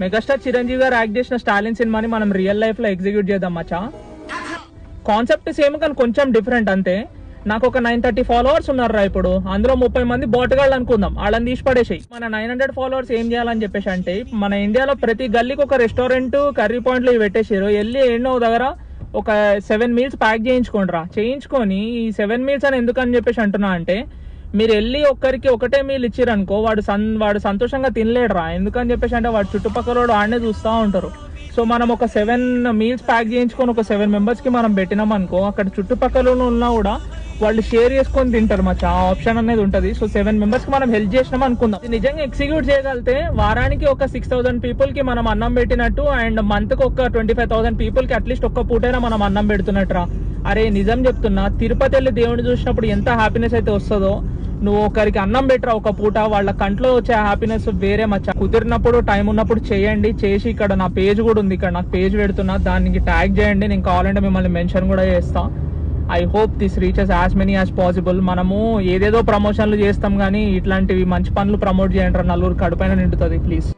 Megastar Chiranjeevi గారు act చేసిన స్టాలిన్ సినిమాని మనం రియల్ లైఫ్ లో ఎగ్జిక్యూట్ చేద్దాం మచ్చా. కాన్సెప్ట్ సేమ్ కానీ కొంచెం డిఫరెంట్ అంతే. నాకు ఒక 930 ఫాలోవర్స్ ఉన్నారా ఇప్పుడు, అందులో 30 మంది బోటగాళ్ళు అనుకుందాం, వాళ్ళని తీసి పడేసాయి. మన 900 ఫాలోవర్స్ ఏం చేయాలని చెప్పేసి అంటే, మన ఇండియాలో ప్రతి గల్లీకి ఒక రెస్టారెంట్ కర్రీ పాయింట్లు పెట్టేసారు. వెళ్ళి ఎన్నో దగ్గర ఒక 7 మీల్స్ ప్యాక్ చేయించుకోండిరా. చేయించుకొని ఈ 7 మీల్స్ అని ఎందుకని చెప్పేసి అంటున్నా అంటే, మీరు వెళ్ళి ఒక్కరికి ఒకటే మీల్ ఇచ్చిరనుకో వాడు సంతోషంగా తినలేడురా. ఎందుకని చెప్పేసి అంటే వాడు చుట్టుపక్కల ఆడనే చూస్తూ ఉంటారు. సో మనం ఒక 7 మీల్స్ ప్యాక్ చేయించుకొని ఒక 7 మెంబర్స్ కి మనం పెట్టినాం అనుకో, అక్కడ చుట్టుపక్కల ఉన్నా కూడా వాళ్ళు షేర్ చేసుకొని తింటారు మచ్చా. ఆ ఆప్షన్ అనేది ఉంటుంది. సో 7 మెంబర్స్ కి మనం హెల్ప్ చేసినాం అనుకుందాం. నిజంగా ఎగ్జిక్యూట్ చేయగలిగితే వారానికి ఒక 6000 పీపుల్ కి మనం అన్నం పెట్టినట్టు, అండ్ మంత్ కి ఒక 25,000 పీపుల్ కి అట్లీస్ట్ ఒక్క పూటైనా మనం అన్నం పెడుతున్నట్రా. అరే నిజం చెప్తున్నా, తిరుపతి వెళ్ళి దేవుడిని చూసినప్పుడు ఎంత హ్యాపీనెస్ అయితే వస్తుందో, నువ్వు ఒకరికి అన్నం పెట్టరా ఒక పూట, వాళ్ళ కంట్లో వచ్చే హ్యాపీనెస్ వేరే మచ్చా. కుదిరినప్పుడు టైం ఉన్నప్పుడు చేయండి. చేసి ఇక్కడ నా పేజ్ కూడా ఉంది, ఇక్కడ నాకు పేజ్ పెడుతున్నా, దానికి ట్యాగ్ చేయండి. నేను కావాలంటే మిమ్మల్ని మెన్షన్ కూడా చేస్తా. I hope this reaches as many as possible. మనము ఏదేదో ప్రమోషన్లు చేస్తాం కానీ ఇట్లాంటివి మంచి పనులు ప్రమోట్ చేయండి, నలుగురు కడుపైన నిండుతుంది ప్లీజ్.